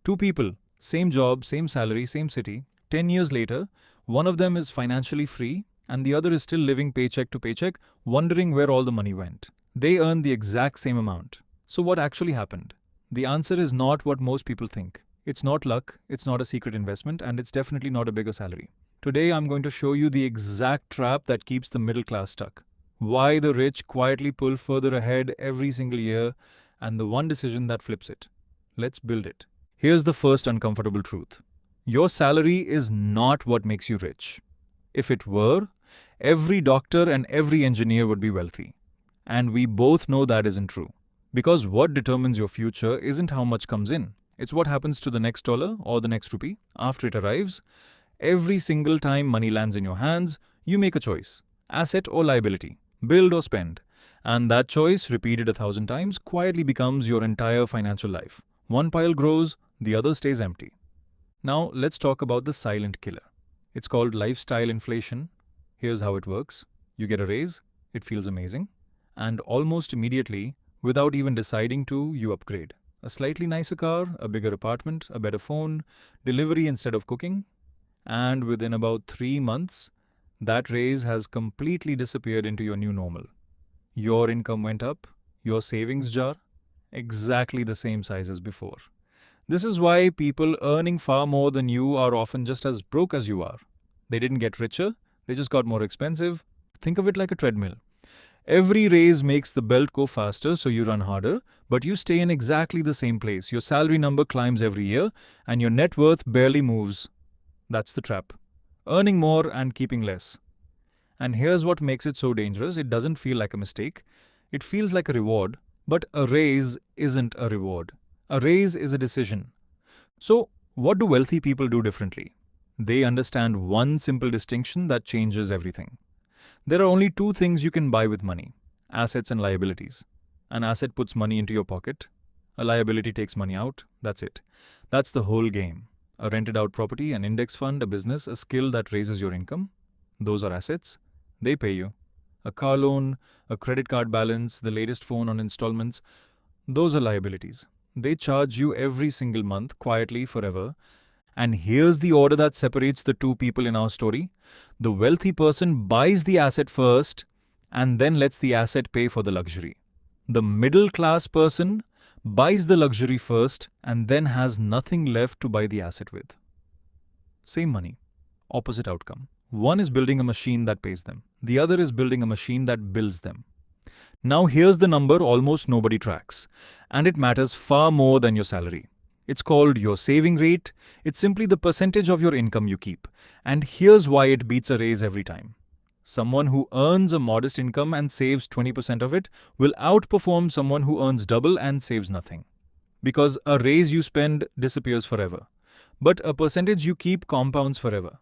Two people, same job, same salary, same city. 10 years later, one of them is financially free and the other is still living paycheck to paycheck, wondering where all the money went. They earn the exact same amount. So what actually happened? The answer is not what most people think. It's not luck, it's not a secret investment, and it's definitely not a bigger salary. Today I'm going to show you the exact trap that keeps the middle class stuck. Why the rich quietly pull further ahead every single year, and the one decision that flips it. Let's build it. Here's the first uncomfortable truth. Your salary is not what makes you rich. If it were, every doctor and every engineer would be wealthy. And we both know that isn't true. Because what determines your future isn't how much comes in. It's what happens to the next dollar or the next rupee after it arrives. Every single time money lands in your hands, you make a choice. Asset or liability. Build or spend. And that choice, repeated 1,000 times, quietly becomes your entire financial life. One pile grows, the other stays empty. Now, let's talk about the silent killer. It's called lifestyle inflation. Here's how it works. You get a raise, it feels amazing, and almost immediately, without even deciding to, you upgrade. A slightly nicer car, a bigger apartment, a better phone, delivery instead of cooking, and within about 3 months, that raise has completely disappeared into your new normal. Your income went up, your savings jar, exactly the same size as before. This is why people earning far more than you are often just as broke as you are. They didn't get richer, they just got more expensive. Think of it like a treadmill. Every raise makes the belt go faster, so you run harder, but you stay in exactly the same place. Your salary number climbs every year, and your net worth barely moves. That's the trap. Earning more and keeping less. And here's what makes it so dangerous. It doesn't feel like a mistake. It feels like a reward, but a raise isn't a reward. A raise is a decision. So, what do wealthy people do differently? They understand one simple distinction that changes everything. There are only two things you can buy with money: assets and liabilities. An asset puts money into your pocket. A liability takes money out. That's it. That's the whole game. A rented out property, an index fund, a business, a skill that raises your income. Those are assets. They pay you. A car loan, a credit card balance, the latest phone on installments. Those are liabilities. They charge you every single month, quietly, forever. And here's the order that separates the two people in our story. The wealthy person buys the asset first and then lets the asset pay for the luxury. The middle class person buys the luxury first and then has nothing left to buy the asset with. Same money, opposite outcome. One is building a machine that pays them. The other is building a machine that builds them. Now here's the number almost nobody tracks, and it matters far more than your salary. It's called your saving rate. It's simply the percentage of your income you keep. And here's why it beats a raise every time. Someone who earns a modest income and saves 20% of it will outperform someone who earns double and saves nothing. Because a raise you spend disappears forever, but a percentage you keep compounds forever.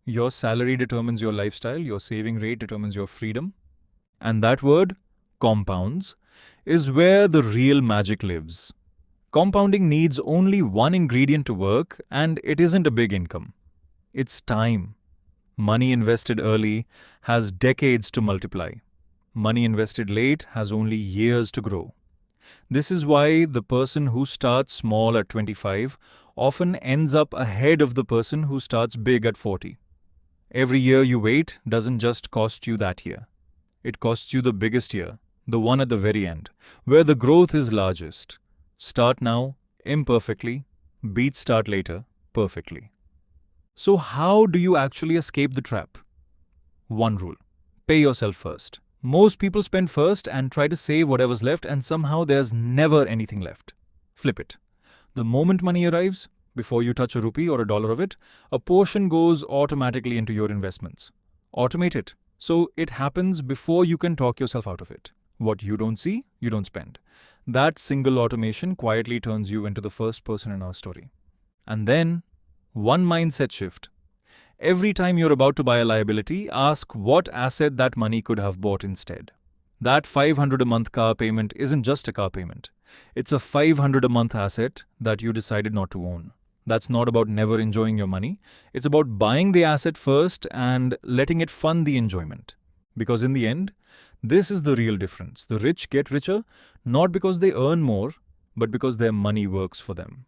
Your salary determines your lifestyle, your saving rate determines your freedom. And that word, compounds, is where the real magic lives. Compounding needs only one ingredient to work, and it isn't a big income. It's time. Money invested early has decades to multiply. Money invested late has only years to grow. This is why the person who starts small at 25 often ends up ahead of the person who starts big at 40. Every year you wait doesn't just cost you that year. It costs you the biggest year, the one at the very end, where the growth is largest. Start now, imperfectly, beat start later, perfectly. So how do you actually escape the trap? One rule: pay yourself first. Most people spend first and try to save whatever's left, and somehow there's never anything left. Flip it. The moment money arrives, before you touch a rupee or a dollar of it, a portion goes automatically into your investments. Automate it, so it happens before you can talk yourself out of it. What you don't see, you don't spend. That single automation quietly turns you into the first person in our story. And then, one mindset shift. Every time you're about to buy a liability, ask what asset that money could have bought instead. That $500 a month car payment isn't just a car payment. It's a $500 a month asset that you decided not to own. That's not about never enjoying your money. It's about buying the asset first and letting it fund the enjoyment. Because in the end, this is the real difference. The rich get richer, not because they earn more, but because their money works for them.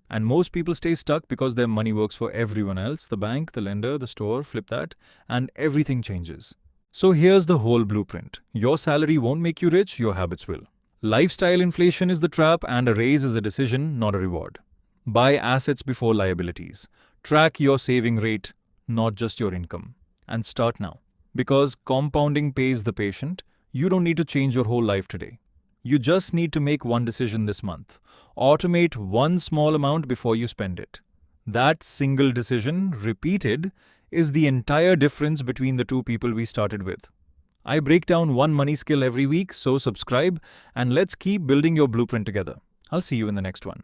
And most people stay stuck because their money works for everyone else, the bank, the lender, the store, flip that, and everything changes. So here's the whole blueprint. Your salary won't make you rich, your habits will. Lifestyle inflation is the trap, and a raise is a decision, not a reward. Buy assets before liabilities. Track your saving rate, not just your income. And start now. Because compounding pays the patient, you don't need to change your whole life today. You just need to make one decision this month. Automate one small amount before you spend it. That single decision, repeated, is the entire difference between the two people we started with. I break down one money skill every week, so subscribe and let's keep building your blueprint together. I'll see you in the next one.